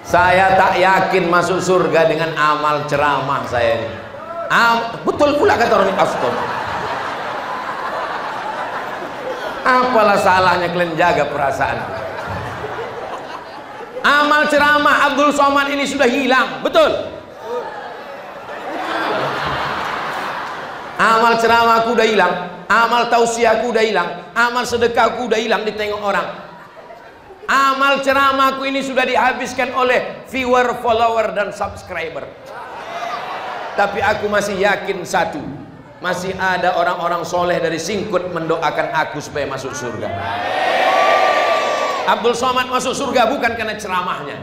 Saya tak yakin masuk surga dengan amal ceramah saya ini. Betul pula kata orang ini, astagfirullah. Apalah salahnya kalian jaga perasaan. Amal ceramah Abdul Somad ini sudah hilang, betul? Amal ceramahku udah hilang, amal tausiahku udah hilang, amal sedekahku udah hilang ditengok orang. Amal ceramahku ini sudah dihabiskan oleh viewer, follower, dan subscriber. Tapi aku masih yakin satu, masih ada orang-orang soleh dari Singkut mendoakan aku supaya masuk surga. Abdul Somad masuk surga bukan karena ceramahnya.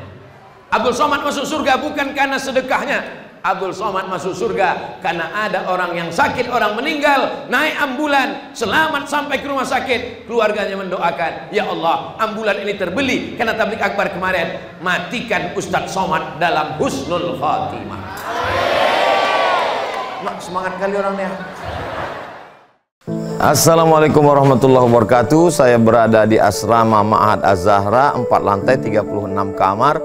Abdul Somad masuk surga bukan karena sedekahnya. Abdul Somad masuk surga karena ada orang yang sakit, orang meninggal, naik ambulan, selamat sampai ke rumah sakit, keluarganya mendoakan, ya Allah, ambulan ini terbeli karena tablik akbar kemarin, matikan Ustadz Somad dalam husnul khatimah. Mak, semangat kali orangnya. Assalamualaikum warahmatullahi wabarakatuh. Saya berada di asrama Ma'had Az-Zahra, 4 lantai 36 kamar.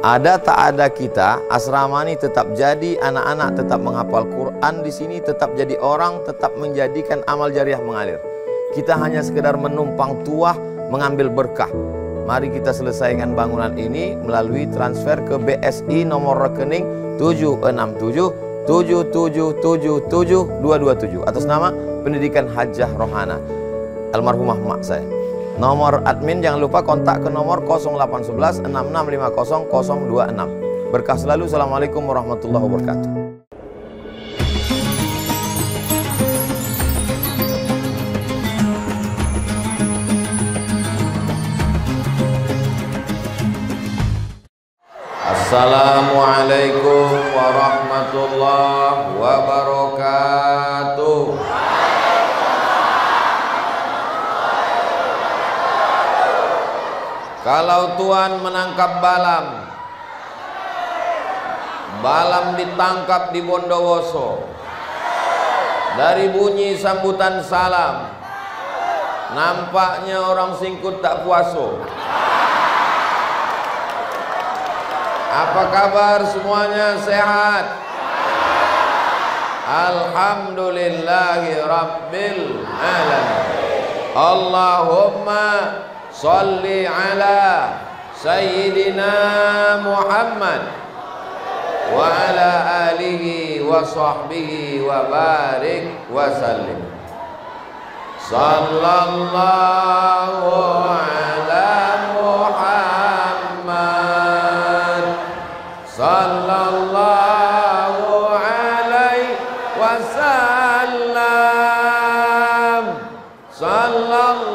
Ada tak ada kita, asrama ini tetap jadi, anak-anak tetap menghafal Quran di sini, tetap jadi orang, tetap menjadikan amal jariah mengalir. Kita hanya sekedar menumpang tuah, mengambil berkah. Mari kita selesaikan bangunan ini melalui transfer ke BSI nomor rekening 76777772227 atas nama Pendidikan Hajah Rohana almarhumah mak saya. Nomor admin jangan lupa kontak ke nomor 0811 6650 026. Berkah selalu. Assalamualaikum warahmatullahi wabarakatuh. Assalamualaikum warahmatullahi wabarakatuh. Kalau Tuhan menangkap Balam, Balam ditangkap di Bondowoso. Dari bunyi sambutan salam, nampaknya orang Singkut tak puaso. Apa kabar semuanya, sehat? Alhamdulillahi Rabbil Alamin. Allahumma Salli ala Sayyidina Muhammad wa ala alihi wa sahbihi wa barik wa sallim. Sallallahu ala Muhammad sallallahu alaihi wasallam. Sallallahu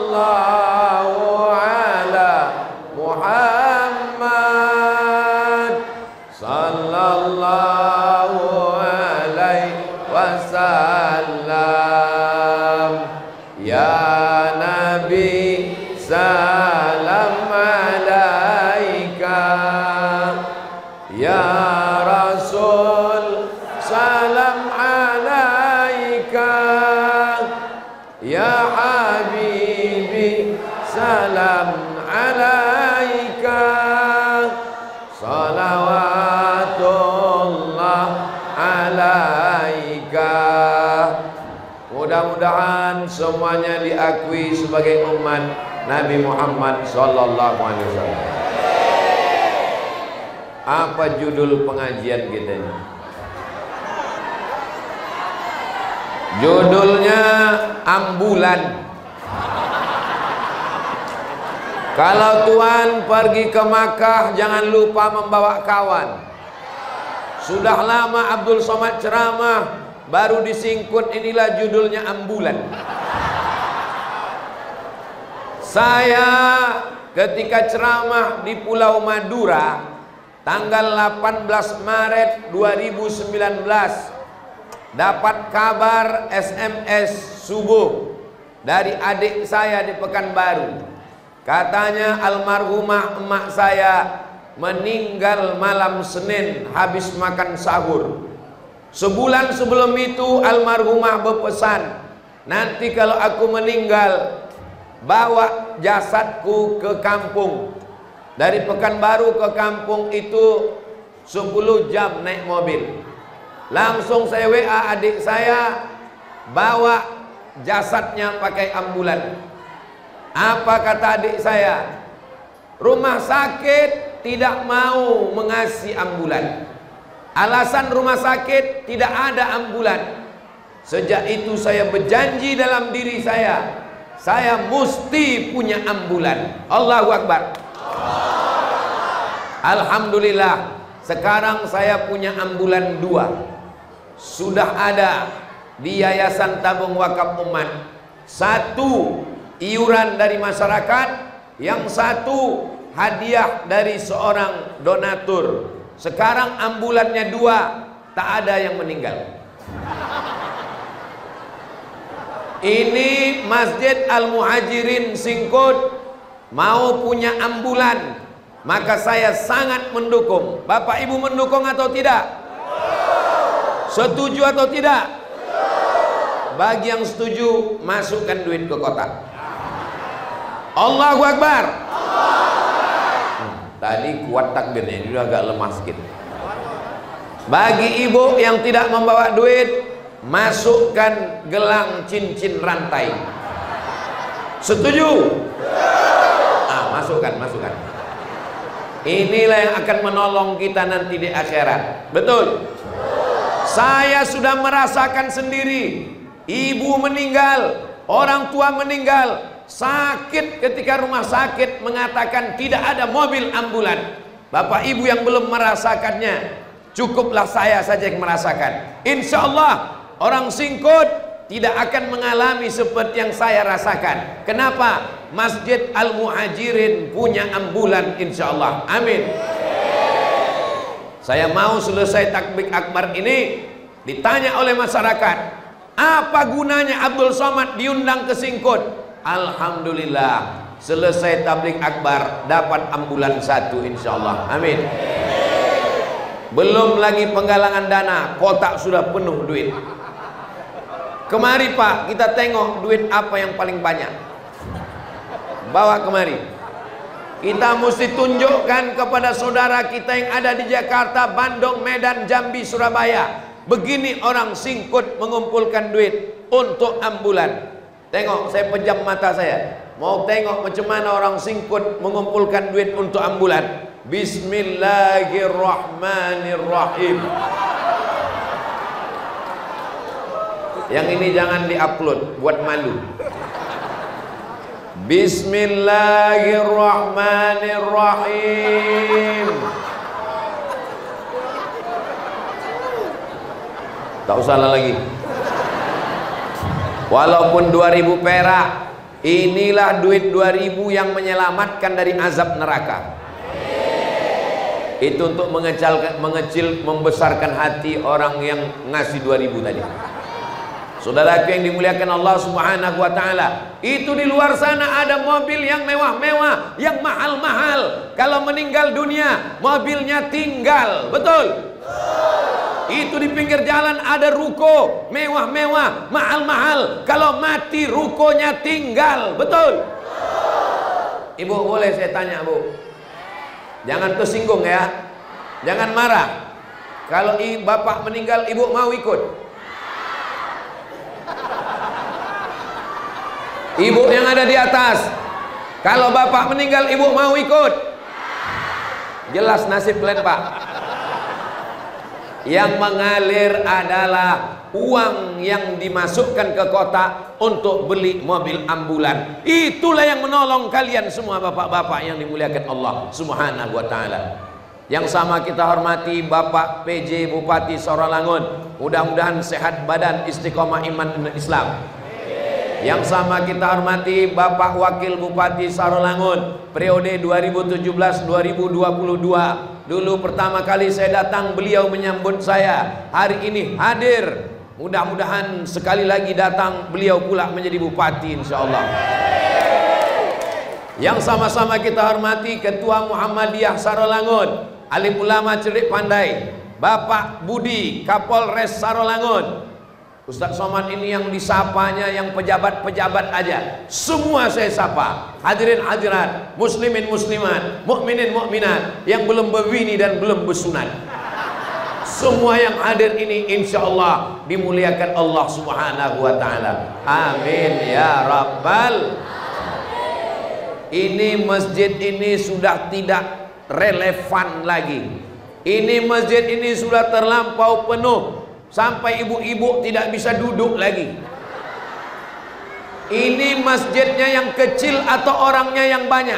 mudah-mudahan semuanya diakui sebagai umat Nabi Muhammad sallallahu alaihi wasallam. Apa judul pengajian kita ini? Judulnya ambulan. Kalau Tuhan pergi ke Makkah jangan lupa membawa kawan. Sudah lama Abdul Somad ceramah, baru di Singkut inilah judulnya ambulan. Saya ketika ceramah di Pulau Madura tanggal 18 Maret 2019 dapat kabar SMS subuh dari adik saya di Pekanbaru. Katanya almarhumah emak saya meninggal malam Senin habis makan sahur. Sebulan sebelum itu almarhumah berpesan, nanti kalau aku meninggal bawa jasadku ke kampung. Dari Pekanbaru ke kampung itu 10 jam naik mobil. Langsung saya WA adik saya, bawa jasadnya pakai ambulan. Apa kata adik saya? Rumah sakit tidak mau mengasih ambulan. Alasan rumah sakit tidak ada ambulan. Sejak itu saya berjanji dalam diri saya mesti punya ambulan. Allahu Akbar. Alhamdulillah, sekarang saya punya ambulan 2. Sudah ada di Yayasan Tabung Wakaf Umat. 1 iuran dari masyarakat, yang 1 hadiah dari seorang donatur. Sekarang ambulannya 2, tak ada yang meninggal. Ini Masjid Al-Muhajirin Singkut mau punya ambulan, maka saya sangat mendukung. Bapak Ibu mendukung atau tidak? Setuju atau tidak? Bagi yang setuju, masukkan duit ke kotak. Allahu Akbar. Tadi kuat takbirnya, ini udah agak lemah sedikit. Bagi ibu yang tidak membawa duit, masukkan gelang cincin rantai. Setuju? Masukkan. Inilah yang akan menolong kita nanti di akhirat. Betul? Saya sudah merasakan sendiri. Ibu meninggal, orang tua meninggal, sakit ketika rumah sakit mengatakan tidak ada mobil ambulan. Bapak ibu yang belum merasakannya, cukuplah saya saja yang merasakan. Insya Allah orang Singkut tidak akan mengalami seperti yang saya rasakan. Kenapa? Masjid Al-Muhajirin punya ambulan insya Allah. Amin. Saya mau selesai takbir akbar ini ditanya oleh masyarakat, apa gunanya Abdul Somad diundang ke Singkut? Alhamdulillah, selesai tablik akbar dapat ambulan 1 insya Allah. Amin. Belum lagi penggalangan dana, kotak sudah penuh duit. Kemari Pak, kita tengok duit apa yang paling banyak. Bawa kemari. Kita mesti tunjukkan kepada saudara kita yang ada di Jakarta, Bandung, Medan, Jambi, Surabaya. Begini orang Singkut mengumpulkan duit untuk ambulan. Tengok, saya pejam mata saya. Mau tengok macam mana orang Singkut mengumpulkan duit untuk ambulan. Bismillahirrahmanirrahim. Yang ini jangan diupload, buat malu. Bismillahirrahmanirrahim. Tak usah lagi. Walaupun 2000 perak, inilah duit 2000 yang menyelamatkan dari azab neraka. Itu untuk membesarkan hati orang yang ngasih 2000 tadi. Saudaraku yang dimuliakan Allah Subhanahu wa taala, itu di luar sana ada mobil yang mewah-mewah, yang mahal-mahal. Kalau meninggal dunia, mobilnya tinggal. Betul? Itu di pinggir jalan ada ruko mewah-mewah, mahal-mahal. Kalau mati rukonya tinggal. Betul? Ibu boleh saya tanya, Bu? Jangan tersinggung ya. Jangan marah. Kalau bapak meninggal, ibu mau ikut? Ibu yang ada di atas, kalau bapak meninggal, ibu mau ikut? Jelas nasib kalian, Pak. Yang mengalir adalah uang yang dimasukkan ke kotak untuk beli mobil ambulan. Itulah yang menolong kalian semua bapak-bapak yang dimuliakan Allah Subhanahu wa taala. Yang sama kita hormati Bapak PJ Bupati Saralangun. Mudah-mudahan sehat badan, istiqomah iman dan Islam. Yang sama kita hormati Bapak Wakil Bupati Saralangun periode 2017-2022. Dulu pertama kali saya datang, beliau menyambut saya. Hari ini hadir. Mudah-mudahan sekali lagi datang, beliau pula menjadi bupati insyaallah. Yang sama-sama kita hormati Ketua Muhammadiyah Saralangun, alim ulama cerdik pandai, Bapak Budi Kapolres Saralangun. Ustaz Somad ini yang disapanya yang pejabat-pejabat aja. Semua saya sapa. Hadirin hadirat, muslimin muslimat, mukminin mukminat yang belum berbini dan belum bersunat. Semua yang hadir ini insya Allah dimuliakan Allah Subhanahu wa ta'ala. Amin ya rabbal. Ini masjid ini sudah tidak relevan lagi. Ini masjid ini sudah terlampau penuh. Sampai ibu-ibu tidak bisa duduk lagi. Ini masjidnya yang kecil atau orangnya yang banyak?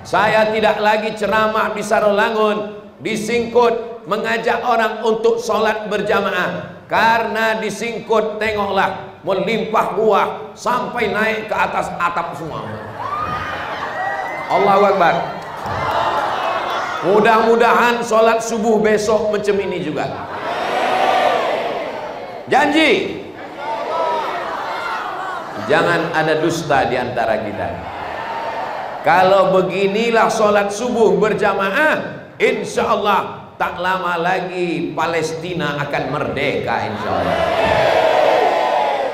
Saya tidak lagi ceramah di Sarolangun, di Singkut, mengajak orang untuk sholat berjamaah. Karena di Singkut tengoklah, melimpah ruah sampai naik ke atas atap semua. Allahu Akbar. Mudah-mudahan sholat subuh besok macam ini juga. Janji. Jangan ada dusta di antara kita. Kalau beginilah sholat subuh berjamaah, insya Allah tak lama lagi Palestina akan merdeka, insya Allah.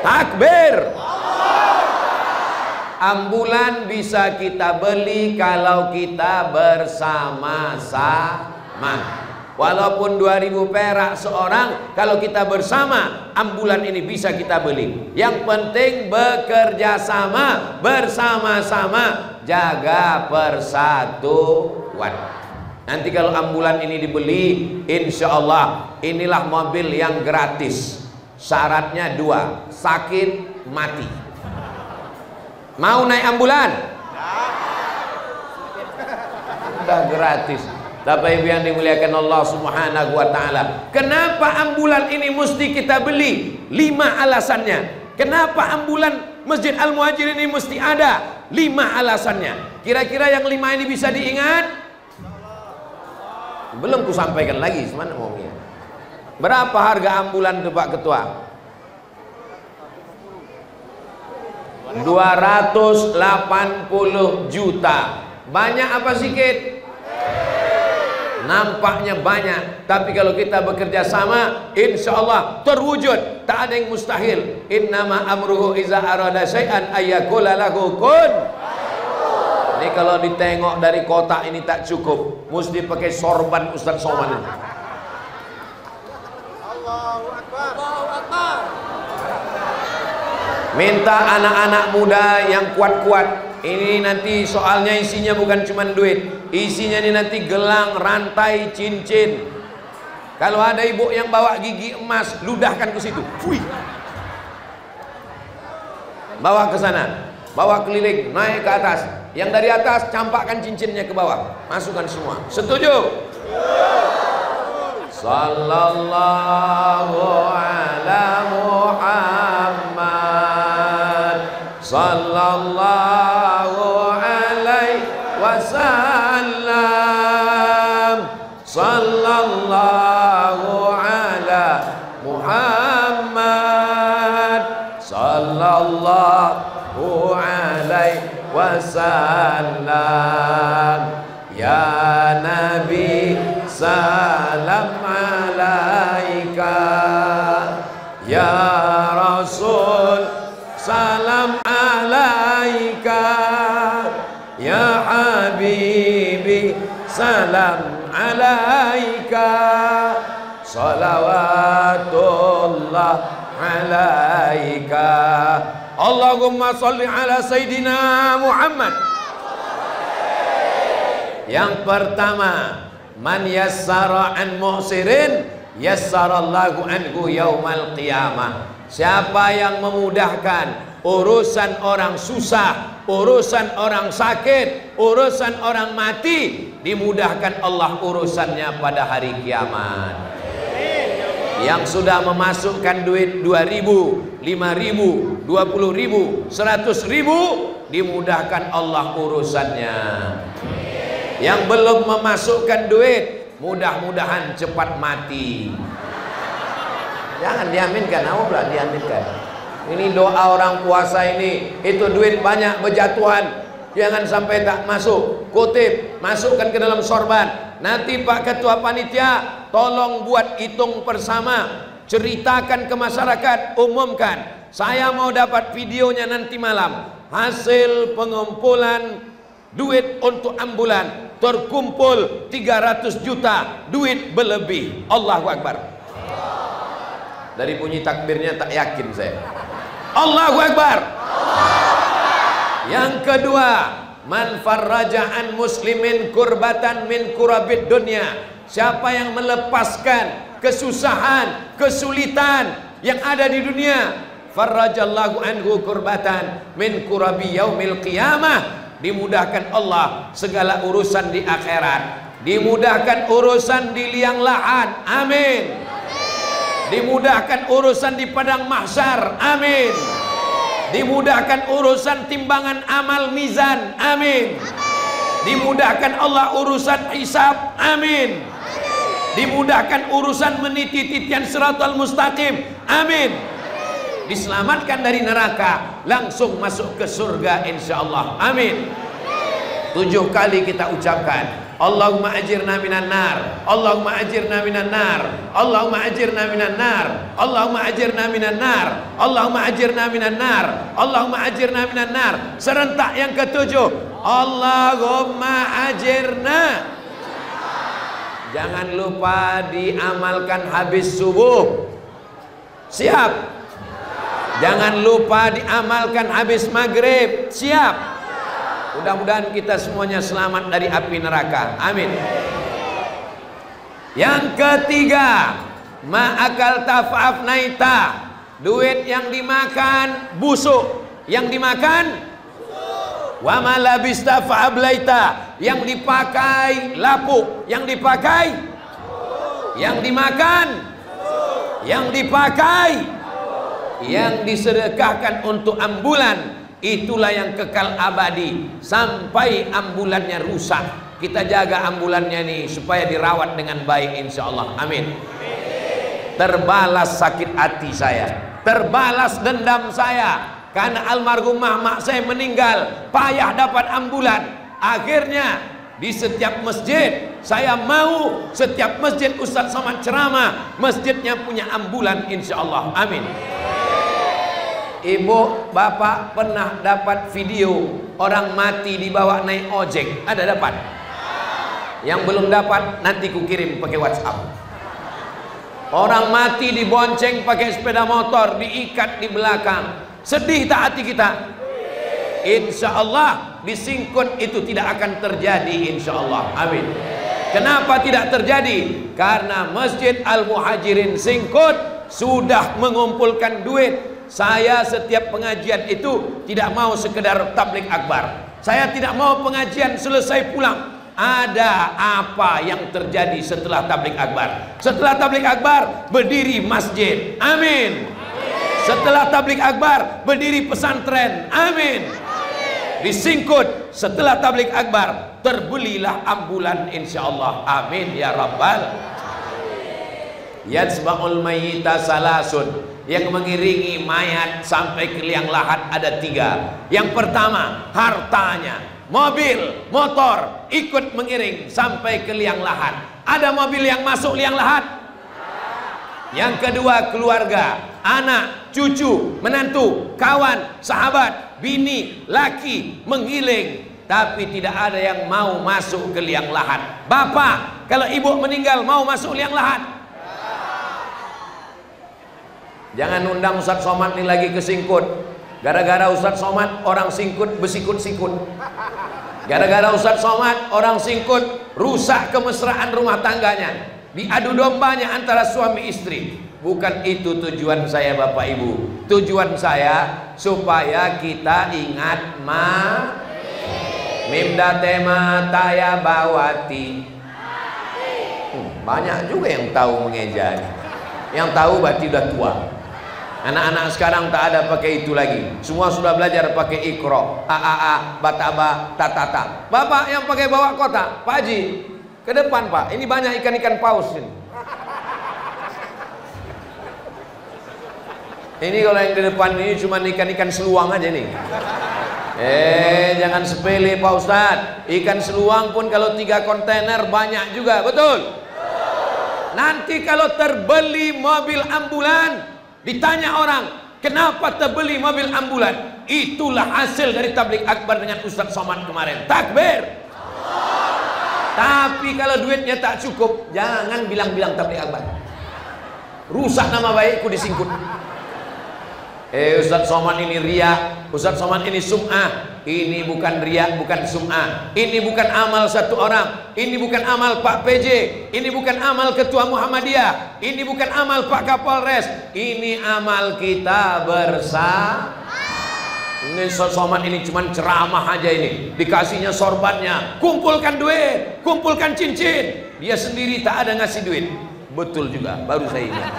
Takbir. Ambulan bisa kita beli kalau kita bersama-sama. Walaupun 2.000 perak seorang, kalau kita bersama, ambulan ini bisa kita beli. Yang penting bekerja sama, bersama-sama, jaga persatuan. Nanti kalau ambulan ini dibeli, insya Allah inilah mobil yang gratis. Syaratnya 2, sakit mati. Mau naik ambulan? Udah gratis. Bapak Ibu yang dimuliakan Allah Subhanahu wa ta'ala, kenapa ambulan ini mesti kita beli? 5 alasannya. Kenapa ambulan Masjid Al-Muhajirin ini mesti ada? 5 alasannya. Kira-kira yang 5 ini bisa diingat? Belum ku sampaikan lagi, mana mau ya? Berapa harga ambulan itu Pak Ketua? 280 juta. Banyak apa sedikit? Nampaknya banyak, tapi kalau kita bekerja sama, insya Allah terwujud. Tak ada yang mustahil. Innama amruhu iza arada syai'an ayyakula lahu kun. Ini kalau ditengok dari kotak ini tak cukup, mesti pakai sorban Ustaz Somad. Allahu Akbar. Allahu Akbar. Minta anak-anak muda yang kuat-kuat. Ini nanti soalnya isinya bukan cuma duit. Isinya ini nanti gelang, rantai, cincin. Kalau ada ibu yang bawa gigi emas, ludahkan ke situ. Fui. Bawa ke sana. Bawa keliling, naik ke atas. Yang dari atas campakkan cincinnya ke bawah. Masukkan semua. Setuju? Sallallahu ala Muhammad, sallallahu alaihi wasallam, sallallahu ala Muhammad, sallallahu alaihi wasallam. Ya Nabi salam alaika, ya Rasul salam alaika, ya Habibi salam alaika, salawatullah alaika. Allahumma salli ala Sayyidina Muhammad. Yang pertama, man yassara an mu'sirin yassarallahu anhu yaumal qiyamah. Siapa yang memudahkan urusan orang susah, urusan orang sakit, urusan orang mati, dimudahkan Allah urusannya pada hari kiamat. Yang sudah memasukkan duit 2.000, 5.000, 20.000, 100.000, dimudahkan Allah urusannya. Yang belum memasukkan duit, mudah-mudahan cepat mati. Jangan diaminkan, Allah diaminkan. Ini doa orang puasa ini. Itu duit banyak berjatuhan, jangan sampai tak masuk. Kutip, masukkan ke dalam sorban. Nanti Pak Ketua Panitia tolong buat hitung bersama, ceritakan ke masyarakat, umumkan. Saya mau dapat videonya nanti malam. Hasil pengumpulan duit untuk ambulan terkumpul 300 juta, duit berlebih. Allahu Akbar. Dari bunyi takbirnya tak yakin saya. Allahu Akbar. Yang kedua, man farraja an muslimin kurbatan min kurabid dunya. Siapa yang melepaskan kesusahan, kesulitan yang ada di dunia, farrajallahu anhu kurbatan min kurabi yaumil qiyamah. Dimudahkan Allah segala urusan di akhirat, dimudahkan urusan di liang lahat, amin. Dimudahkan urusan di padang mahsyar, amin. Dimudahkan urusan timbangan amal mizan, amin. Dimudahkan Allah urusan hisab, amin. Dimudahkan urusan meniti titian siratal mustaqim, amin. Diselamatkan dari neraka, langsung masuk ke surga insyaallah, amin. 7 kali kita ucapkan, Allahumma ajirna minan nar, Allahumma ajirna minan nar, Allahumma ajirna minan nar, Allahumma ajirna minan nar, Allahumma ajirna minan nar, Allahumma ajirna minan nar. Serentak yang ke-7, Allahumma ajirna. Jangan lupa diamalkan habis subuh. Siap? Jangan lupa diamalkan habis maghrib. Siap? Mudah-mudahan kita semuanya selamat dari api neraka, amin. Yang ketiga, ma'akal tafa'afnaita. Duit yang dimakan busuk, yang dimakan wa malabista fa'ablaita. Yang dipakai lapuk, yang dipakai, yang dimakan, yang dipakai, yang disedekahkan untuk ambulan, itulah yang kekal abadi sampai ambulannya rusak. Kita jaga ambulannya nih supaya dirawat dengan baik insyaallah, amin. Terbalas sakit hati saya, terbalas dendam saya karena almarhumah mak saya meninggal, payah dapat ambulan. Akhirnya di setiap masjid saya mau, setiap masjid Ustaz Somad ceramah, masjidnya punya ambulan insyaallah, amin. Ibu, bapak pernah dapat video orang mati dibawa naik ojek? Ada dapat? Yang belum dapat nanti ku kirim pakai WhatsApp. Orang mati dibonceng pakai sepeda motor, diikat di belakang. Sedih tak hati kita? Insya Allah disingkut itu tidak akan terjadi insya Allah, amin. Kenapa tidak terjadi? Karena Masjid Al-Muhajirin Singkut sudah mengumpulkan duit. Saya setiap pengajian itu tidak mau sekedar tablik akbar. Saya tidak mau pengajian selesai pulang. Ada apa yang terjadi setelah tablik akbar? Setelah tablik akbar berdiri masjid, amin. Setelah tablik akbar berdiri pesantren, amin. Disingkut setelah tablik akbar terbelilah ambulan insyaallah, amin ya rabbal. Yatsba'ul mayyita salasun. Yang mengiringi mayat sampai ke liang lahat ada 3. Yang pertama hartanya, mobil, motor ikut mengiring sampai ke liang lahat. Ada mobil yang masuk liang lahat? Yang kedua keluarga, anak, cucu, menantu, kawan, sahabat, bini, laki mengiling, tapi tidak ada yang mau masuk ke liang lahat. Bapak, kalau ibu meninggal mau masuk liang lahat? Jangan undang Ustaz Somad ini lagi ke Singkut. Gara-gara Ustaz Somad orang Singkut bersikut-sikut. Gara-gara Ustaz Somad orang Singkut rusak kemesraan rumah tangganya, diadu dombanya antara suami istri. Bukan itu tujuan saya Bapak Ibu. Tujuan saya supaya kita ingat Mimda tema taya bawati. Banyak juga yang tahu mengeja. Yang tahu berarti udah tua. Anak-anak sekarang tak ada pakai itu lagi. Semua sudah belajar pakai ikro, a, bataba, tatata. Bapak yang pakai bawa kotak, Pak Haji, ke depan Pak. Ini banyak ikan-ikan paus ini. Ini kalau yang di depan ini cuma ikan-ikan seluang aja nih. Jangan sepele Pak Ustadz. Ikan seluang pun kalau 3 kontainer banyak juga, betul? Nanti kalau terbeli mobil ambulan, ditanya orang, kenapa terbeli mobil ambulan? Itulah hasil dari tablik akbar dengan Ustadz Somad kemarin. Takbir. Tapi kalau duitnya tak cukup, jangan bilang-bilang tablik akbar. Rusak nama baikku disingkut. Ustadz Somad ini riya, Ustadz Somad ini sum'ah. Ini bukan riya, bukan sum'ah. Ini bukan amal satu orang. Ini bukan amal Pak PJ. Ini bukan amal Ketua Muhammadiyah. Ini bukan amal Pak Kapolres. Ini amal kita bersama. Ini Ustadz Somad ini cuma ceramah aja ini. Dikasihnya sorbannya. Kumpulkan duit, kumpulkan cincin. Dia sendiri tak ada ngasih duit. Betul juga, baru saya ingat.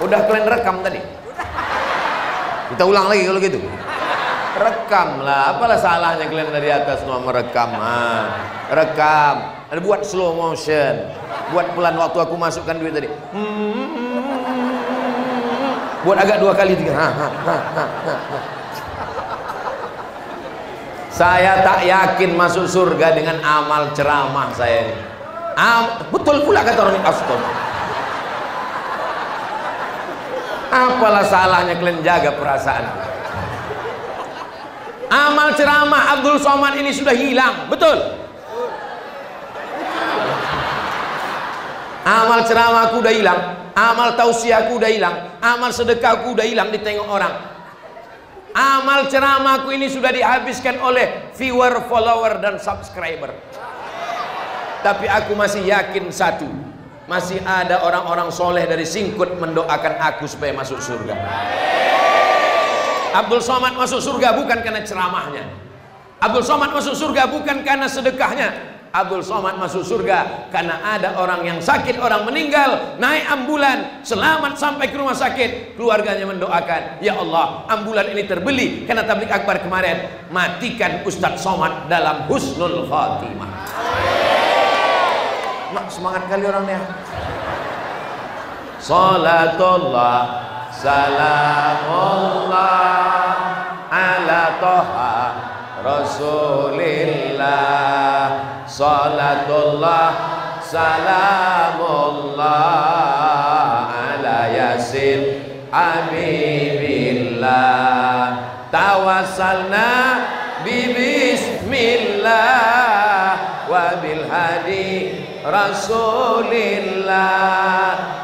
Udah kalian rekam tadi? Kita ulang lagi kalau gitu. Rekam lah, apalah salahnya kalian dari atas semua merekam. Rekam, ada buat slow motion, buat pelan waktu aku masukkan duit tadi. Buat agak 2 kali 3. Saya tak yakin masuk surga dengan amal ceramah saya ini. Betul pula kata orang astagfirullah. Apalah salahnya kalian jaga perasaan. Amal ceramah Abdul Somad ini sudah hilang, betul? Amal ceramahku udah hilang, amal tausiahku udah hilang, amal sedekahku udah hilang ditengok orang. Amal ceramahku ini sudah dihabiskan oleh viewer, follower dan subscriber. Tapi aku masih yakin satu, masih ada orang-orang soleh dari Singkut mendoakan aku supaya masuk surga. Abdul Somad masuk surga bukan karena ceramahnya. Abdul Somad masuk surga bukan karena sedekahnya. Abdul Somad masuk surga karena ada orang yang sakit, orang meninggal, naik ambulan, selamat sampai ke rumah sakit. Keluarganya mendoakan, ya Allah, ambulan ini terbeli karena tablik akbar kemarin. Matikan Ustadz Somad dalam husnul khatimah. Mak, semangat kali orangnya. Salatullah, salamullah ala toha Rasulillah. Salatullah, salamullah ala yasin habibillah. Tawassalna bismillah wa bil hadi Rasulillah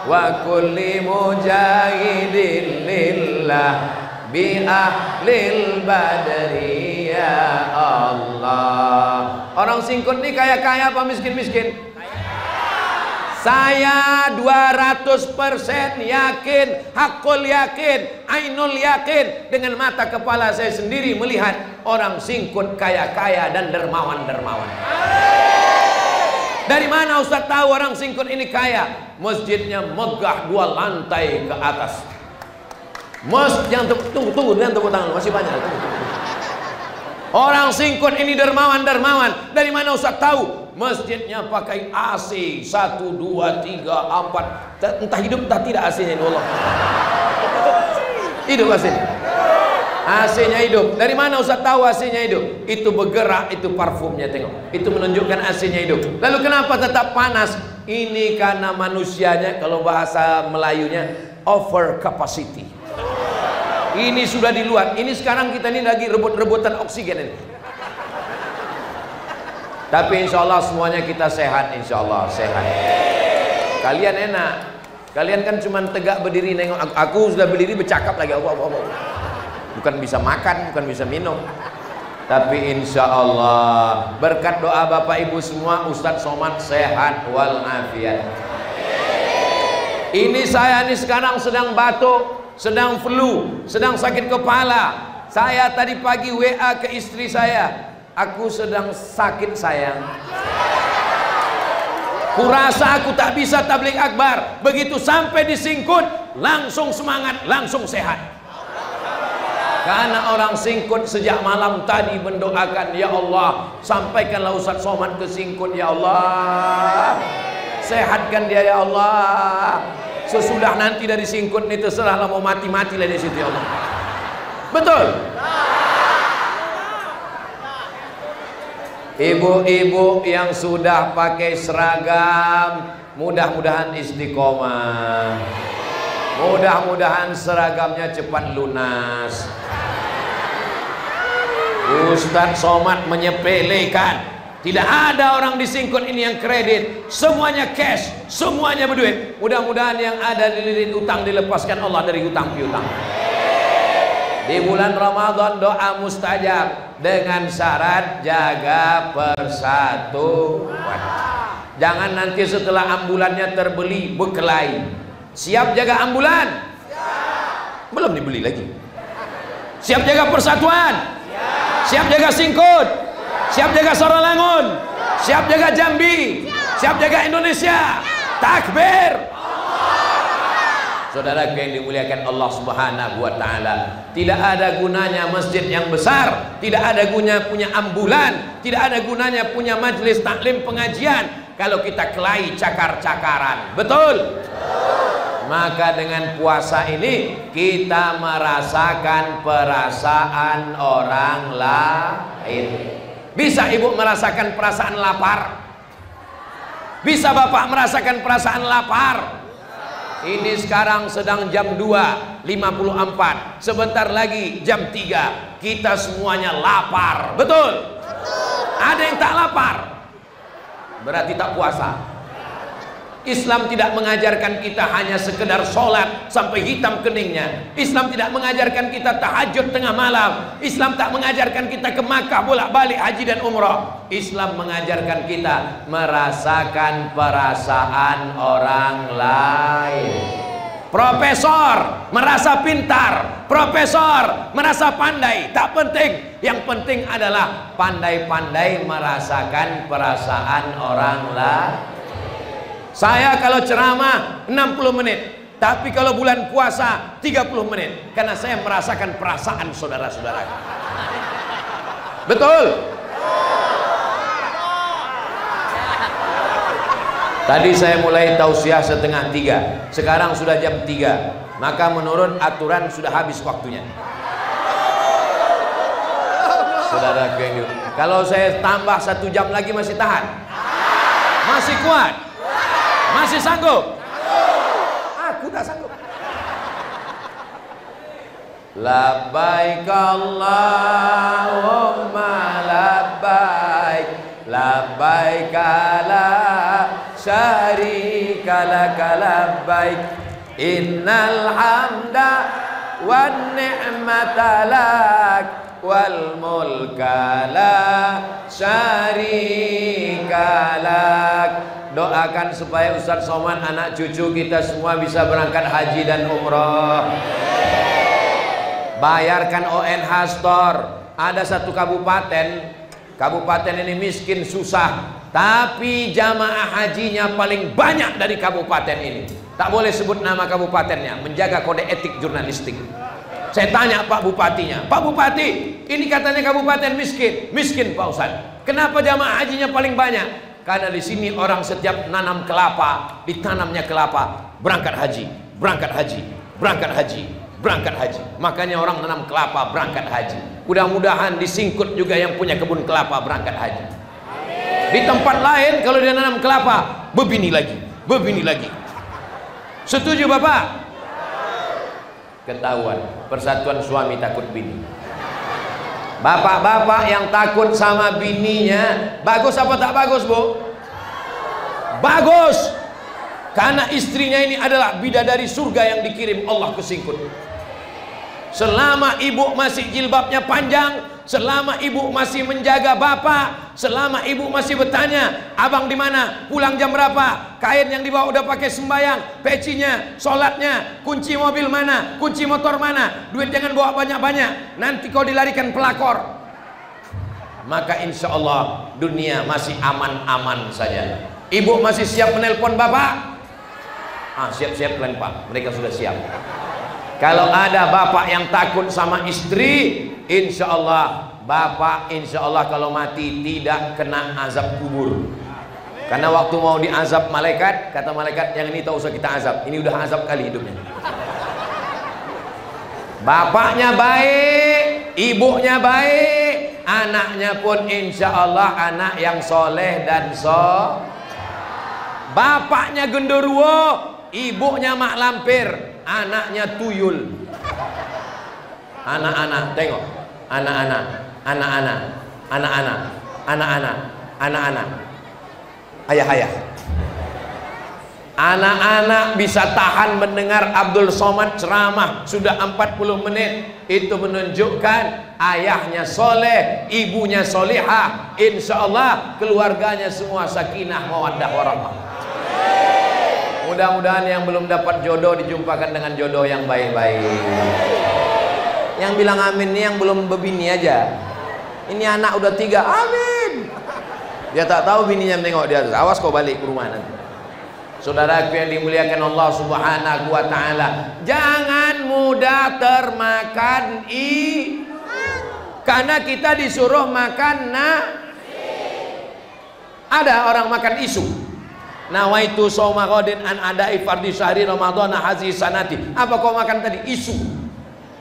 wa kulli mujahidin lillah bi ahlil badri ya Allah. Orang Singkut ini kaya-kaya apa miskin-miskin? Saya 200% yakin, hakul yakin, ainul yakin, dengan mata kepala saya sendiri melihat orang Singkut kaya-kaya dan dermawan-dermawan. Dari mana Ustaz tahu orang Singkut ini kaya? Masjidnya megah 2 lantai ke atas. Jangan tunggu, jangan tepuk tangan, masih banyak. Orang Singkut ini dermawan-dermawan. Dari mana Ustaz tahu? Masjidnya pakai AC 1, 2, 3, 4. Entah hidup entah tidak AC-nya ini, Allah. Hidup AC-nya. AC-nya hidup. Dari mana Ustaz tahu AC-nya hidup? Itu bergerak, itu parfumnya, tengok. Itu menunjukkan AC-nya hidup. Lalu kenapa tetap panas? Ini karena manusianya, kalau bahasa Melayunya, over capacity. Ini sudah di luar. Ini sekarang kita ini lagi rebut-rebutan oksigen ini. Tapi insya Allah semuanya kita sehat, insya Allah sehat. Kalian enak. Kalian kan cuma tegak berdiri nengok. Aku sudah berdiri bercakap lagi. Bukan bisa makan, bukan bisa minum. Tapi insya Allah berkat doa Bapak Ibu semua, Ustadz Somad sehat walafiat. Ini saya ini sekarang sedang batuk, sedang flu, sedang sakit kepala. Saya tadi pagi WA ke istri saya, aku sedang sakit sayang. Kurasa aku tak bisa tablik akbar. Begitu sampai di Singkut, langsung semangat, langsung sehat. Karena orang Singkut sejak malam tadi mendoakan, ya Allah, sampaikanlah Ustaz Somad ke Singkut, ya Allah, sehatkan dia, ya Allah. Sesudah nanti dari Singkut ini terserahlah, mau mati-matilah di situ, ya Allah. Betul? Ibu-ibu yang sudah pakai seragam, mudah-mudahan istiqomah. Mudah-mudahan seragamnya cepat lunas. Ustadz Somad menyepelekan, tidak ada orang di Singkut ini yang kredit, semuanya cash, semuanya berduit. Mudah-mudahan yang ada dililit utang dilepaskan Allah dari utang piutang. Di bulan Ramadan doa mustajab dengan syarat jaga persatuan. Jangan nanti setelah ambulannya terbeli berkelahi. Siap jaga ambulan? Siap. Belum dibeli lagi. Siap jaga persatuan? Siap jaga Singkut, siap jaga Saralangun, siap jaga Jambi, siap jaga Indonesia. Takbir. Saudara yang dimuliakan Allah Subhanahu wa taala, tidak ada gunanya masjid yang besar, tidak ada gunanya punya ambulan, tidak ada gunanya punya majelis taklim pengajian kalau kita kelahi cakar-cakaran. Betul? Maka dengan puasa ini kita merasakan perasaan orang lain. Bisa ibu merasakan perasaan lapar? Bisa bapak merasakan perasaan lapar? Ini sekarang sedang jam 2.54, sebentar lagi jam 3. Kita semuanya lapar. Betul? Ada yang tak lapar? Berarti tak puasa. Islam tidak mengajarkan kita hanya sekedar sholat sampai hitam keningnya. Islam tidak mengajarkan kita tahajud tengah malam. Islam tak mengajarkan kita ke Makkah bolak-balik haji dan umrah. Islam mengajarkan kita merasakan perasaan orang lain. Profesor merasa pintar, profesor merasa pandai, tak penting. Yang penting adalah pandai-pandai merasakan perasaan orang lain. Saya kalau ceramah 60 menit, tapi kalau bulan puasa 30 menit, karena saya merasakan perasaan saudara-saudara. Betul? Tadi saya mulai tausiah 2:30, sekarang sudah jam 3, maka menurut aturan sudah habis waktunya. Saudara, kalau saya tambah 1 jam lagi masih tahan? Masih kuat? Masih sanggup? Aku tak sanggup. Labbaik Allahumma labbaik, labbaik la syarika laka labbaik, innal hamda wan ni'mata lak wal mulka la syarika lak. Doakan supaya Ustaz Somad, anak cucu kita semua bisa berangkat haji dan umroh. Bayarkan ONH store. Ada satu kabupaten ini miskin susah, tapi jamaah hajinya paling banyak dari kabupaten ini. Tak boleh sebut nama kabupatennya, menjaga kode etik jurnalistik. Saya tanya Pak Bupatinya, Pak Bupati, ini katanya kabupaten miskin. Miskin Pak Ustaz. Kenapa jamaah hajinya paling banyak? Karena di sini orang setiap nanam kelapa, ditanamnya kelapa, berangkat haji, berangkat haji, berangkat haji, berangkat haji. Makanya orang nanam kelapa, berangkat haji. Mudah-mudahan di Singkut juga yang punya kebun kelapa berangkat haji. Di tempat lain kalau dia nanam kelapa, bebini lagi, bebini lagi. Setuju Bapak? Ketahuan, persatuan suami takut bini. Bapak-bapak yang takut sama bininya, bagus apa tak bagus, Bu? Bagus. Karena istrinya ini adalah bidadari surga yang dikirim Allah ke Singkut. Selama ibu masih jilbabnya panjang, selama ibu masih menjaga bapak, selama ibu masih bertanya, abang di mana, pulang jam berapa, kain yang dibawa udah pakai sembayang, pecinya, sholatnya, kunci mobil mana, kunci motor mana, duit jangan bawa banyak-banyak, nanti kau dilarikan pelakor. Maka insya Allah dunia masih aman-aman saja. Ibu masih siap menelpon bapak? Siap-siap kalian Pak, mereka sudah siap. Kalau ada bapak yang takut sama istri, insya Allah bapak insya Allah kalau mati tidak kena azab kubur. Karena waktu mau diazab malaikat, kata malaikat, yang ini tak usah kita azab, ini udah azab kali hidupnya. Bapaknya baik, ibunya baik, anaknya pun insya Allah anak yang soleh dan Bapaknya genderuwo, ibunya mak lampir, anaknya tuyul. Anak-anak, tengok, anak-anak, anak-anak, anak-anak, anak-anak, anak-anak, ayah-ayah. Anak-anak bisa tahan mendengar Abdul Somad ceramah sudah 40 menit. Itu menunjukkan ayahnya soleh, ibunya solihah. Insya Allah keluarganya semua sakinah, mawaddah, warahmah. Mudah-mudahan yang belum dapat jodoh dijumpakan dengan jodoh yang baik-baik. Yang bilang amin ini yang belum berbini aja. Ini anak udah 3, amin. Dia tak tahu bininya menengok dia. Awas kau balik ke rumah nanti. Saudaraku yang dimuliakan Allah Subhanahu wa ta'ala, jangan mudah termakan karena kita disuruh makan ada orang makan isu. Nawaitu shauma ghadin an adai fardhi syahri ramadhan hazi sanati. Apa kau makan tadi? Isu.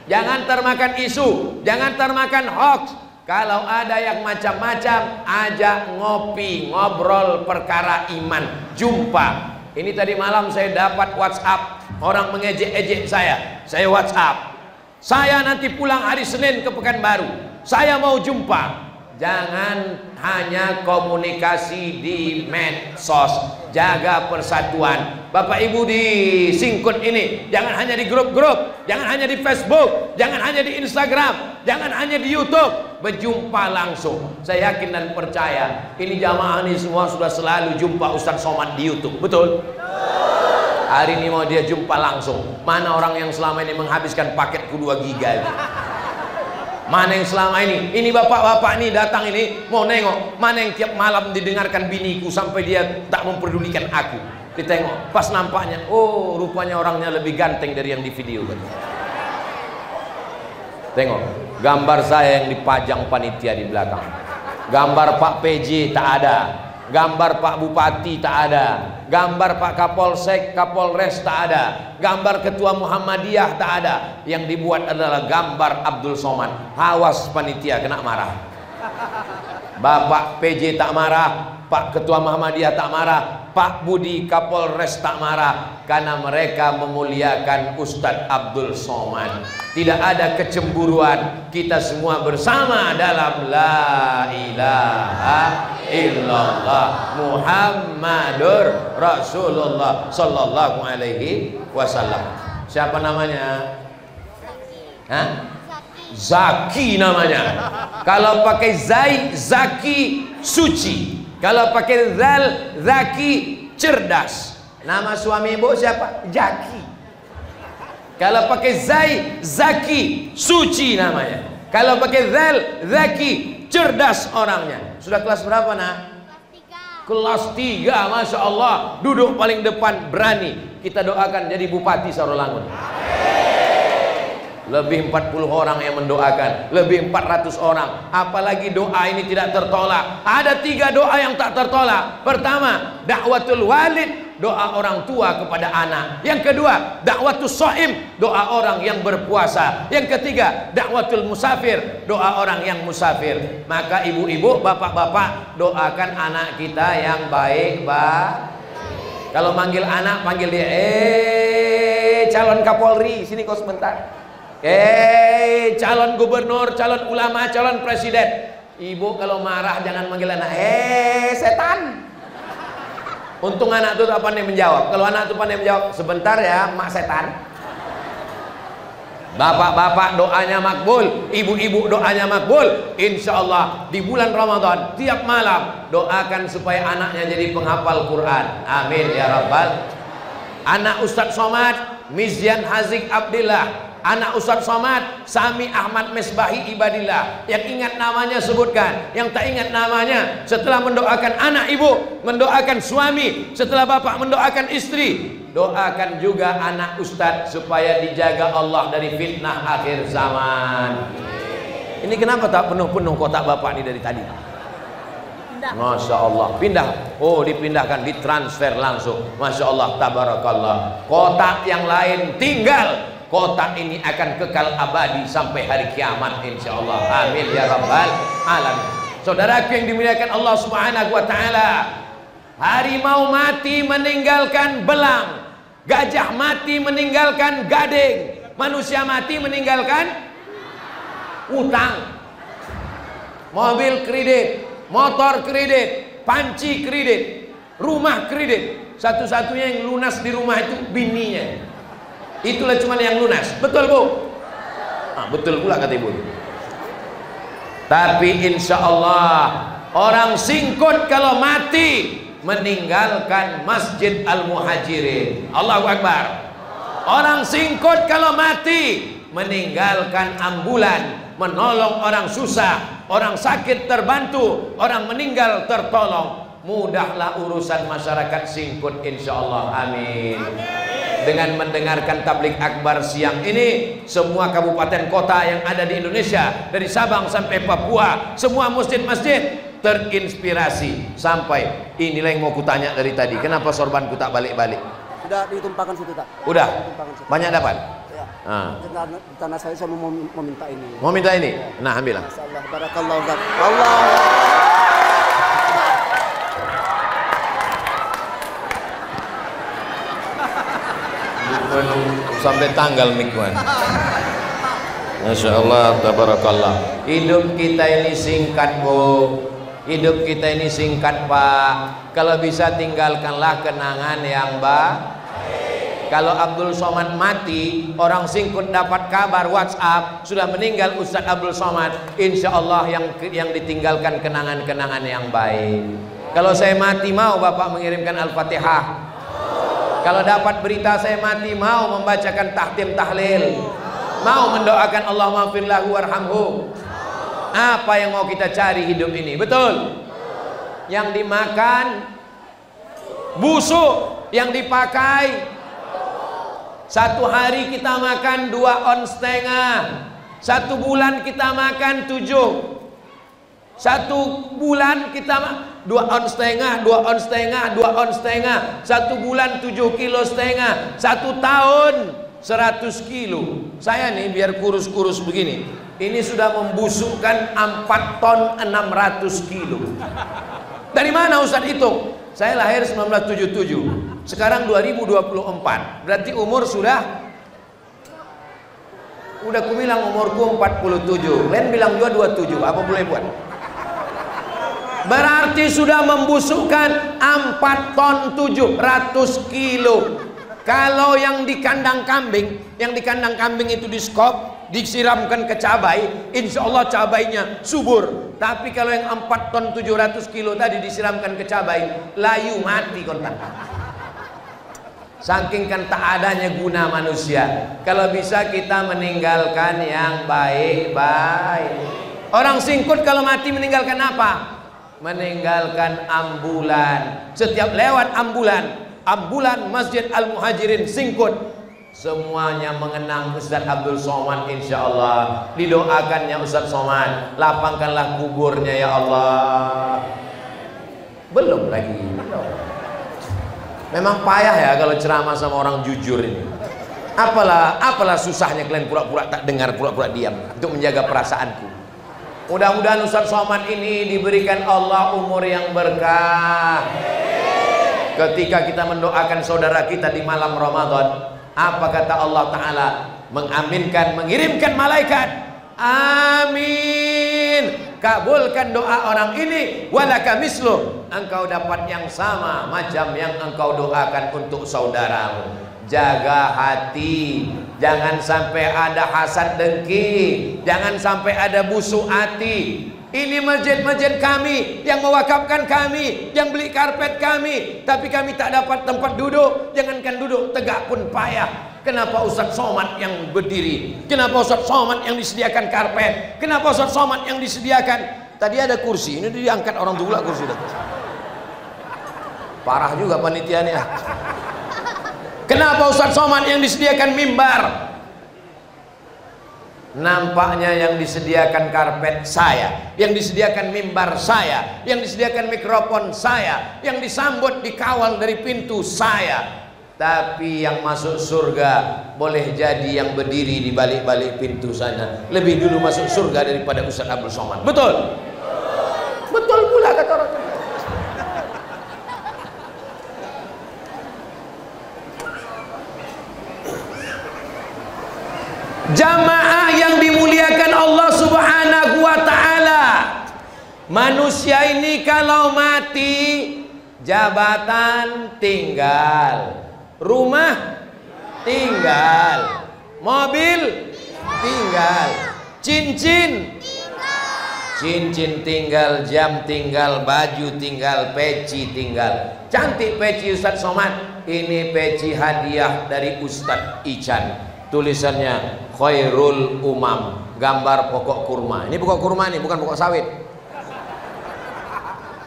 Jangan termakan isu, jangan termakan hoax. Kalau ada yang macam-macam, ajak ngopi, ngobrol perkara iman, jumpa. Ini tadi malam saya dapat WhatsApp, orang mengejek-ejek saya WhatsApp, saya nanti pulang hari Senin ke Pekanbaru, saya mau jumpa. Jangan hanya komunikasi di medsos, jaga persatuan. Bapak Ibu di Singkut ini, jangan hanya di grup-grup, jangan hanya di Facebook, jangan hanya di Instagram, jangan hanya di YouTube, berjumpa langsung. Saya yakin dan percaya, ini jamaah ini semua sudah selalu jumpa Ustadz Somad di YouTube, betul? Hari ini mau dia jumpa langsung. Mana orang yang selama ini menghabiskan paketku 2 giga ini? Mana yang selama ini bapak-bapak ini datang ini mau nengok, mana yang tiap malam didengarkan biniku sampai dia tak memperdulikan aku. Ditengok, pas nampaknya, oh rupanya orangnya lebih ganteng dari yang di video. Tengok, gambar saya yang dipajang panitia di belakang. Gambar Pak PJ tak ada, gambar Pak Bupati tak ada, gambar Pak Kapolsek, Kapolres tak ada, gambar Ketua Muhammadiyah tak ada. Yang dibuat adalah gambar Abdul Somad. Awas panitia kena marah. Bapak PJ tak marah, Pak Ketua Muhammadiyah tak marah, Pak Budi Kapolres tak marah, karena mereka memuliakan Ustadz Abdul Somad. Tidak ada kecemburuan, kita semua bersama dalam la ilaha illallah Muhammadur Rasulullah sallallahu alaihi wasallam. Siapa namanya? Hah? Zaki namanya. Kalau pakai zai, zaki, suci. Kalau pakai zal, zaki, cerdas. Nama suami ibu siapa? Zaki. Kalau pakai zai, zaki, suci namanya. Kalau pakai zal, zaki, cerdas orangnya. Sudah kelas berapa nak? Kelas 3, Masya Allah. Duduk paling depan, berani. Kita doakan jadi Bupati Sarolangun. Lebih 40 orang yang mendoakan, lebih 400 orang. Apalagi doa ini tidak tertolak. Ada 3 doa yang tak tertolak. Pertama, dakwatul walid, doa orang tua kepada anak. Yang kedua, dakwatul shaim, doa orang yang berpuasa. Yang ketiga, dakwatul musafir, doa orang yang musafir. Maka ibu-ibu, bapak-bapak, doakan anak kita yang baik. Kalau manggil anak, panggil dia, calon Kapolri, sini kau sebentar. Calon gubernur, calon ulama, calon presiden. Ibu kalau marah jangan manggil anak, setan. Untung anak itu tak pandai menjawab. Kalau anak itu pandai menjawab, sebentar ya mak setan. Bapak-bapak doanya makbul, ibu-ibu doanya makbul. Insya Allah di bulan Ramadan tiap malam doakan supaya anaknya jadi penghafal Quran. Amin ya Rabbal. Anak Ustadz Somad, Mizyan Hazik Abdillah, Anak Ustaz Somad, Sami Ahmad Mesbahi Ibadillah. Yang ingat namanya sebutkan, yang tak ingat namanya, setelah mendoakan anak ibu, mendoakan suami, setelah bapak mendoakan istri, doakan juga anak Ustaz supaya dijaga Allah dari fitnah akhir zaman. Ini kenapa tak penuh-penuh kotak bapak ini dari tadi? Masya Allah, pindah. Oh, dipindahkan, ditransfer langsung. Masya Allah, tabarakallah. Kotak yang lain tinggal. Kotak ini akan kekal abadi sampai hari kiamat, insya Allah. Amin ya rabbal alamin. Saudaraku yang dimuliakan Allah Subhanahu wa taala, harimau mati meninggalkan belang, gajah mati meninggalkan gading, manusia mati meninggalkan utang, mobil kredit, motor kredit, panci kredit, rumah kredit. Satu-satunya yang lunas di rumah itu bininya. Itulah cuma yang lunas. Betul bu? Betul pula kata ibu. Tapi insya Allah orang singkut kalau mati meninggalkan Masjid Al-Muhajirin. Allahu Akbar. Orang singkut kalau mati meninggalkan ambulan, menolong orang susah, orang sakit terbantu, orang meninggal tertolong. Mudahlah urusan masyarakat singkut insya Allah. Amin. Dengan mendengarkan tablik akbar siang ini, semua kabupaten kota yang ada di Indonesia, dari Sabang sampai Papua, semua masjid-masjid terinspirasi. Sampai inilah yang mau kutanya dari tadi, kenapa sorbanku tak balik-balik? Sudah ditumpahkan situ, tak? Udah? Banyak dapat? Ya. Di tanah saya mau minta ini. Mau minta ini? Nah, ambillah. Masyaallah, barakallahu fiik. Allah. Sampai tanggal mingguan. Masya Allah, tabarakallah. Hidup kita ini singkat bu. Hidup kita ini singkat pak. Kalau bisa tinggalkanlah kenangan yang baik. Kalau Abdul Somad mati, orang singkut dapat kabar WhatsApp sudah meninggal Ustadz Abdul Somad, insya Allah yang ditinggalkan kenangan-kenangan yang baik. Kalau saya mati mau bapak mengirimkan Al-Fatihah. Kalau dapat berita saya mati mau membacakan tahtim tahlil, mau mendoakan Allah maghfir lahu warhamhu. Apa yang mau kita cari hidup ini? Betul. Yang dimakan busuk, yang dipakai satu hari kita makan 2,5 ons, satu bulan kita makan 7, satu bulan kita 2,5 ons, 2,5 ons, 2,5 ons, satu bulan 7,5 kilo, satu tahun 100 kilo. Saya nih biar kurus-kurus begini, ini sudah membusukkan 4 ton 600 kilo. Dari mana Ustaz hitung? Saya lahir 1977, sekarang 2024, berarti umur sudah aku bilang umurku 47, Len bilang juga 27, apa boleh buat? Berarti sudah membusukkan 4 ton 700 kilo. Kalau yang di kandang kambing, itu di skop, disiramkan ke cabai, insya Allah cabainya subur. Tapi kalau yang 4 ton 700 kilo tadi disiramkan ke cabai, layu mati kontan. Saking kan tak adanya guna manusia. Kalau bisa kita meninggalkan yang baik-baik. Orang singkut kalau mati meninggalkan apa? Meninggalkan ambulan. Setiap lewat ambulan Masjid Al-Muhajirin singkut, semuanya mengenang Ustaz Abdul Somad, insya Allah. Didoakannya Ustaz Somad, lapangkanlah kuburnya ya Allah. Belum lagi, belum. Memang payah ya kalau ceramah sama orang jujur ini. Apalah susahnya kalian pura-pura tak dengar, pura-pura diam untuk menjaga perasaanku. Mudah-mudahan Ustaz Somad ini diberikan Allah umur yang berkah. Ketika kita mendoakan saudara kita di malam Ramadan, apa kata Allah Ta'ala? Mengaminkan, mengirimkan malaikat. Amin. Kabulkan doa orang ini. Walaka mislu. Engkau dapat yang sama macam yang engkau doakan untuk saudaramu. Jaga hati, jangan sampai ada hasad dengki, jangan sampai ada busuk hati. Ini masjid-masjid kami, yang mewakafkan kami, yang beli karpet kami, tapi kami tak dapat tempat duduk. Jangankan duduk, tegak pun payah. Kenapa Ustaz Somad yang berdiri? Kenapa Ustaz Somad yang disediakan karpet? Kenapa Ustaz Somad yang disediakan? Tadi ada kursi, ini diangkat orang pula kursi dah. Parah juga panitianya. Kenapa Ustaz Somad yang disediakan mimbar? Nampaknya yang disediakan karpet saya, yang disediakan mimbar saya, yang disediakan mikrofon saya, yang disambut dikawal dari pintu saya. Tapi yang masuk surga boleh jadi yang berdiri di balik-balik pintu sana lebih dulu masuk surga daripada Ustaz Abdul Somad. Betul? Betul pula kata orang. Jamaah yang dimuliakan Allah Subhanahu wa ta'ala, manusia ini kalau mati jabatan tinggal, rumah tinggal, mobil tinggal, cincin tinggal, jam tinggal, baju tinggal, peci tinggal. Cantik peci Ustaz Somad. Ini peci hadiah dari Ustaz Ican. Tulisannya Khairul Umam, gambar pokok kurma. Ini pokok kurma nih, bukan pokok sawit.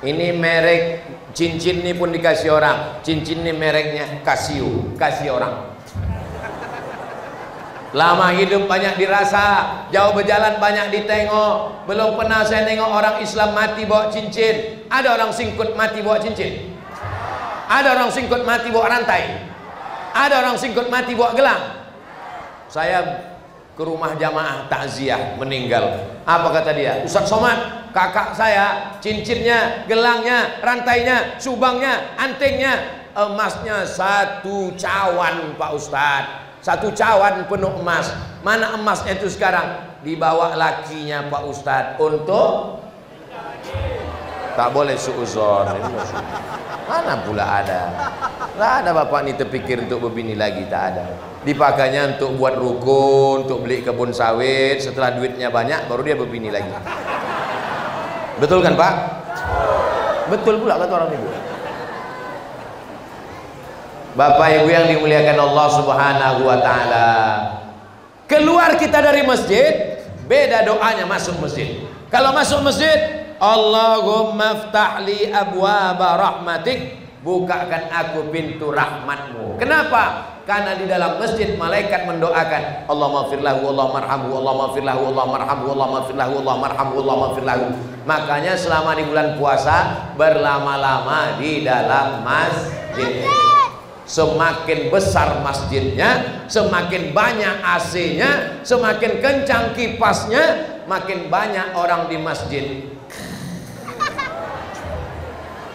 Ini merek cincin ini pun dikasih orang. Cincin ini mereknya Casio, kasih orang. Lama hidup banyak dirasa, jauh berjalan banyak ditengok. Belum pernah saya tengok orang Islam mati bawa cincin. Ada orang singkut mati bawa cincin. Ada orang singkut mati bawa rantai. Ada orang singkut mati bawa gelang. Saya ke rumah jamaah takziah meninggal. Apa kata dia? Ustaz Somad, kakak saya cincinnya, gelangnya, rantainya, subangnya, antingnya, emasnya 1 cawan Pak Ustaz. 1 cawan penuh emas. Mana emasnya itu sekarang? Dibawa lakinya Pak Ustaz untuk tak boleh suuzon. Mana pula ada? Tak ada bapak ni terpikir untuk berbini lagi, tak ada. Dipakainya untuk buat rukun, untuk beli kebun sawit. Setelah duitnya banyak baru dia berbini lagi. Betul kan Pak? Betul pula kata orang ibu. Bapak Ibu yang dimuliakan Allah Subhanahu wa ta'ala, keluar kita dari masjid, beda doanya masuk masjid. Kalau masuk masjid, Allahumma ftahli abwaba rahmatik, bukakan aku pintu rahmatmu. Kenapa? Karena di dalam masjid malaikat mendoakan Allahumma firlahu, Allahumma arhamhu, Allahumma firlahu, Allahumma arhamhu, Allahumma firlahu, Allahumma arhamhu, Allahumma firlahu. Makanya selama di bulan puasa berlama-lama di dalam masjid. Semakin besar masjidnya, semakin banyak AC-nya, semakin kencang kipasnya, makin banyak orang di masjid.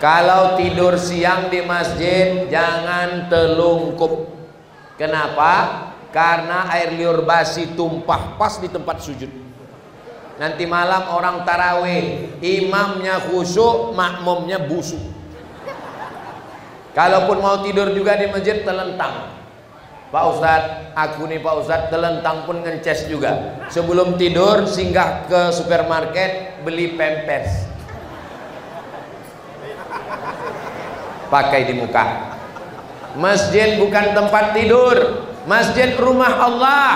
Kalau tidur siang di masjid jangan telungkup. Kenapa? Karena air liur basi tumpah pas di tempat sujud. Nanti malam orang tarawih, imamnya khusyuk, makmumnya busuk. Kalaupun mau tidur juga di masjid telentang. Pak Ustadz, aku nih Pak Ustadz, telentang pun ngences juga. Sebelum tidur singgah ke supermarket beli Pampers, pakai di muka. Masjid bukan tempat tidur, masjid rumah Allah,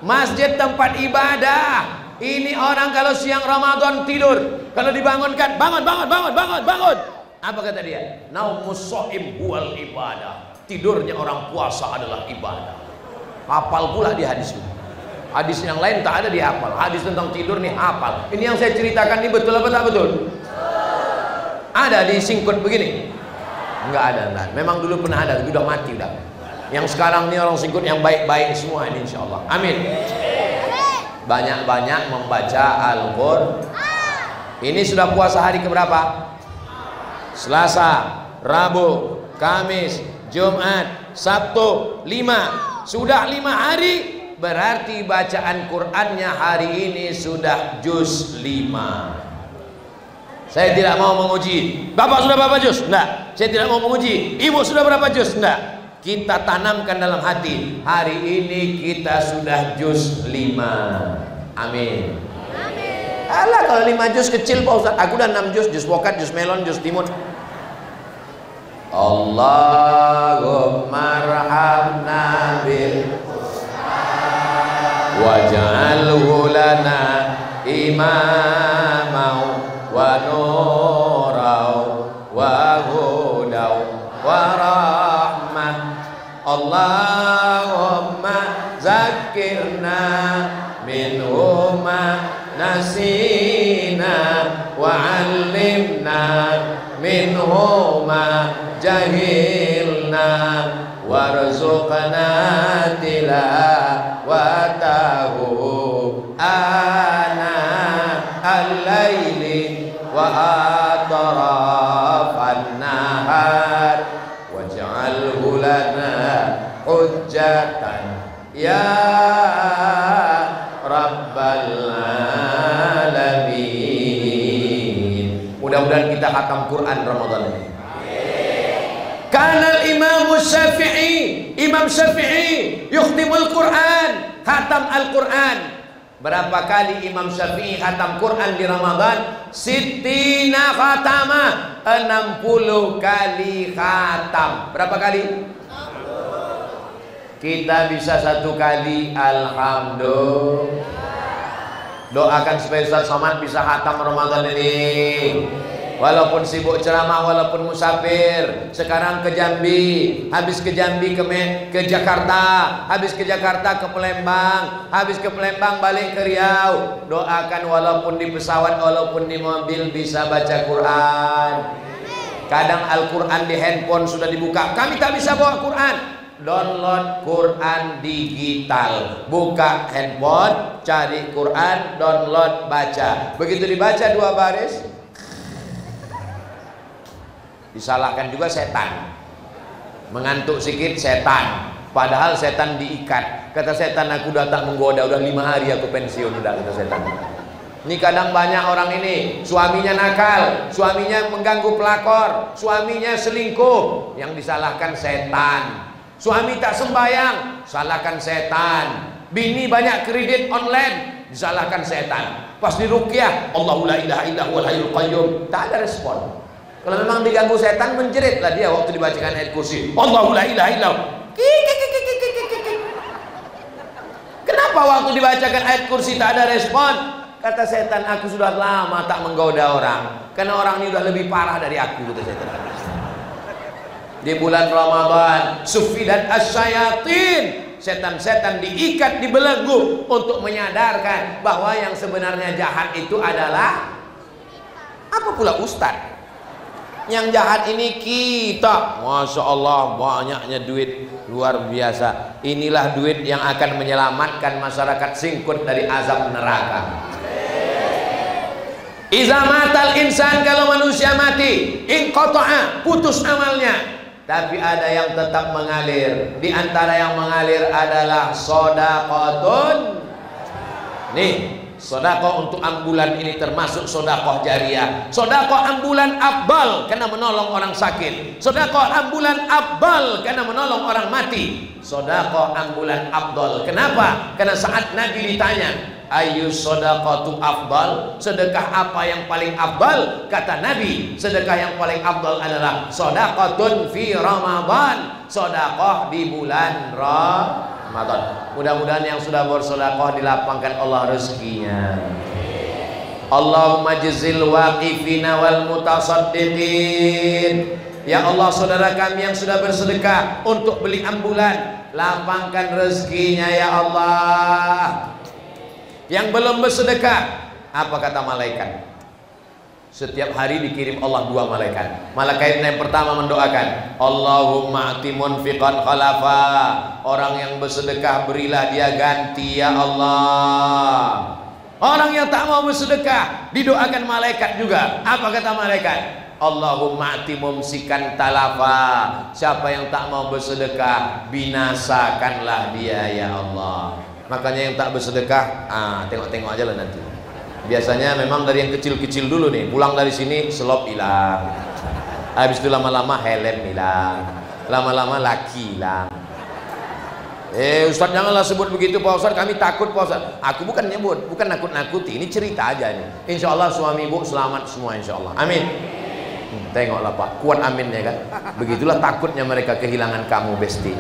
masjid tempat ibadah. Ini orang kalau siang Ramadan tidur, kalau dibangunkan bangun, bangun, bangun, bangun, bangun. Apa kata dia? Naumus shaim huwal ibadah. Tidurnya orang puasa adalah ibadah. Hafal pula di hadis itu. Hadis yang lain tak ada dihafal. Hadis tentang tidur nih hafal. Ini yang saya ceritakan ini betul apa tak betul? Ada di singkut begini? Enggak ada, enggak. Memang dulu pernah ada, tapi udah mati udah. Yang sekarang ini orang singkut yang baik-baik semua ini insyaallah. Amin. Banyak-banyak membaca Al-Qur'an. Ini sudah puasa hari keberapa? Selasa, Rabu, Kamis, Jumat, Sabtu, 5. Sudah 5 hari, berarti bacaan Qur'annya hari ini sudah juz 5. Saya tidak mau menguji. Bapak sudah berapa juz? Enggak. Saya tidak mau menguji. Ibu sudah berapa juz? Enggak. Kita tanamkan dalam hati, hari ini kita sudah juz 5. Amin. Alah, kalau 5 juz kecil Pak Ustaz. Aku udah 6 juz wokat, juz melon, juz timun. Allahumma arhamna bil waj'alhu lana imamau wa nurau wa hudau wa rahmah. Allahumma zakirna minhuma nasina wa 'allimna minhuma jahilna warzuqna tilawatahu ana al-laili wa atrafan nahar waj'alhu lana hujjatan ya rabbal alamin. Mudah-mudahan kita khatam Quran Ramadan ini. Kanal Imam Syafi'i, Imam Syafi'i yukhtimul Quran, khatam Al-Quran. Berapa kali Imam Syafi'i khatam Quran di Ramadan? Sittina khatama, 60 kali khatam. Berapa kali? Kita bisa 1 kali, alhamdulillah. Doakan supaya Ustaz Somad bisa khatam Ramadan ini. Walaupun sibuk ceramah, walaupun musafir. Sekarang ke Jambi, habis ke Jambi ke Jakarta, habis ke Jakarta ke Palembang, habis ke Palembang balik ke Riau. Doakan walaupun di pesawat, walaupun di mobil bisa baca Quran. Kadang Al-Quran di handphone sudah dibuka, kami tak bisa bawa Quran. Download Quran digital, buka handphone, cari Quran, download, baca. Begitu dibaca 2 baris, disalahkan juga setan. Mengantuk sedikit setan, padahal setan diikat. Kata setan, aku udah tak menggoda, udah 5 hari aku pensiun udah, kata setan. Ini kadang banyak orang ini, suaminya nakal, suaminya mengganggu pelakor, suaminya selingkuh, yang disalahkan setan. Suami tak sembahyang, salahkan setan. Bini banyak kredit online, disalahkan setan. Pas diruqyah, Allahu la ilaha illa huwal hayyul qayyum, tak ada respon. Kalau memang diganggu setan, menjeritlah dia waktu dibacakan ayat kursi, Allahu la ilaha illa hu. Kenapa waktu dibacakan ayat kursi tak ada respon? Kata setan, aku sudah lama tak menggoda orang, karena orang ini sudah lebih parah dari aku, kata setan. Di bulan Ramadan, sufidat asyayatin, setan-setan diikat, dibelenggu untuk menyadarkan bahwa yang sebenarnya jahat itu adalah apa pula ustaz. Yang jahat ini kita. Masya Allah, banyaknya duit, luar biasa. Inilah duit yang akan menyelamatkan masyarakat singkut dari azab neraka. Iza matal insan, kalau manusia mati, inqata'a, putus amalnya. Tapi ada yang tetap mengalir. Di antara yang mengalir adalah sodaqotun. Nih, sodakoh untuk ambulan ini termasuk sodakoh jariah. Sodakoh ambulan afdal karena menolong orang sakit. Sodakoh ambulan afdal karena menolong orang mati. Sodakoh ambulan afdal. Kenapa? Karena saat Nabi ditanya, ayu sodakotu afdal, sedekah apa yang paling afdal? Kata Nabi, sedekah yang paling afdal adalah sodakotun fi Ramadan, sodakoh di bulan Ramadan. Mudah-mudahan yang sudah bersodakoh dilapangkan Allah rezekinya. Allahumma jazil waqifina wal mutasaddiqin. Ya Allah, saudara kami yang sudah bersedekah untuk beli ambulan, lapangkan rezekinya ya Allah. Yang belum bersedekah, apa kata malaikat? Setiap hari dikirim Allah 2 malaikat. Malaikat yang pertama mendoakan, Allahumma ati munfiqan khalafa. Orang yang bersedekah berilah dia ganti ya Allah. Orang yang tak mau bersedekah didoakan malaikat juga. Apa kata malaikat? Allahumma ati mumsikan talafa. Siapa yang tak mau bersedekah, binasakanlah dia ya Allah. Makanya yang tak bersedekah, tengok-tengok aja lah nanti. Biasanya memang dari yang kecil-kecil dulu nih, pulang dari sini selop hilang, habis itu lama-lama helm hilang, lama-lama laki hilang. Ustaz janganlah sebut begitu Pak Ustaz, kami takut Pak Ustaz. Aku bukan nyebut, bukan nakut-nakuti, ini cerita aja nih. Insya Allah suami ibu selamat semua insya Allah. Amin. Tengoklah Pak, kuat amin ya kan. Begitulah takutnya mereka kehilangan kamu besti.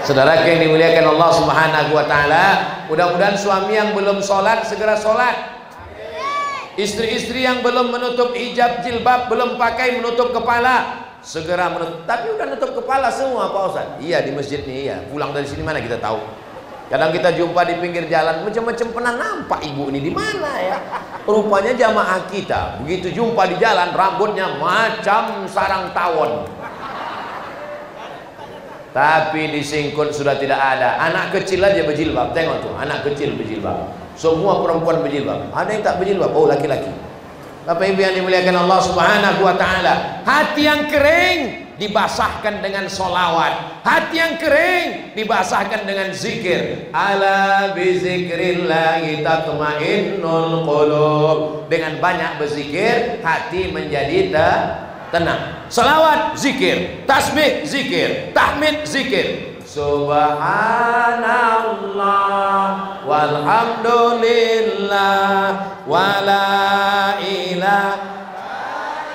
Saudara yang dimuliakan Allah Subhanahu wa taala, mudah-mudahan suami yang belum sholat segera sholat. Istri-istri yang belum menutup hijab jilbab, belum pakai menutup kepala, segera menutup. Tapi udah nutup kepala semua Pak Ustaz. Iya di masjid nih, iya. Pulang dari sini mana kita tahu. Kadang kita jumpa di pinggir jalan, macam-macam pernah nampak ibu ini di mana ya? Rupanya jamaah kita. Begitu jumpa di jalan, rambutnya macam sarang tawon. Tapi di Singkut sudah tidak ada. Anak kecil aja berjilbab. Tengok tuh, anak kecil berjilbab. Semua perempuan berjilbab. Ada yang tak berjilbab? Oh, laki-laki. Bapak Ibu yang dimuliakan Allah Subhanahu wa taala, hati yang kering dibasahkan dengan solawat, hati yang kering dibasahkan dengan zikir. Ala bi zikrillahi tatmainnul qulub. Dengan banyak berzikir, hati menjadi tenang. Salawat zikir, tasbih zikir, tahmid zikir. Subhanallah walhamdulillah wala ilaha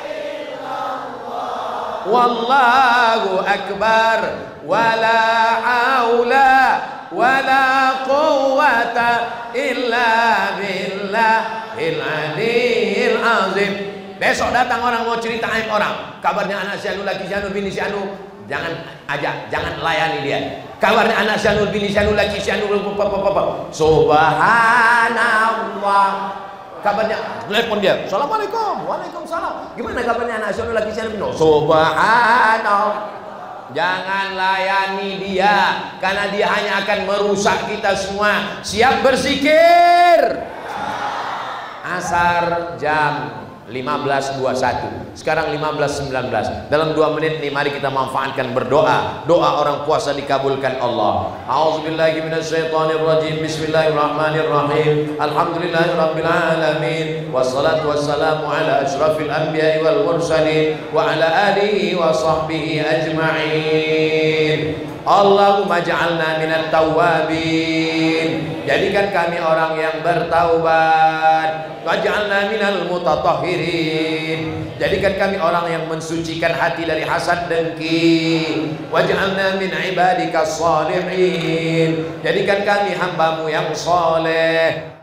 illallah wallahu akbar wala haula wala quwwata illa billahil aliyyil azim. Besok datang orang mau cerita aib orang, kabarnya anak si anu, laki si anu, bini si anu, jangan ajak, jangan layani dia. Kabarnya anak si anu, bini si anu, laki si anu, subhanallah. Kabarnya, telepon dia, assalamualaikum, waalaikumsalam. Gimana kabarnya anak si anu, laki si anu, subhanallah. Jangan layani dia, karena dia hanya akan merusak kita semua. Siap berzikir. Asar jam 15.21, sekarang 15.19. Dalam 2 menit nih mari kita manfaatkan berdoa. Doa orang puasa dikabulkan Allah. A'udzubillahi minasyaitonirrajim. Bismillahirrahmanirrahim. Alhamdulillahirabbil alamin. Wassalatu wassalamu ala asyrafil anbiya'i wal mursalin wa ala alihi wa sahbihi ajma'in. Allahumma ja'alna minat tawwabin. Jadikan kami orang yang bertaubat. Waj'alna minal mutatahhirin. Jadikan kami orang yang mensucikan hati dari hasad dengki. Waj'alna min ibadika shalihin. Jadikan kami hambamu yang soleh.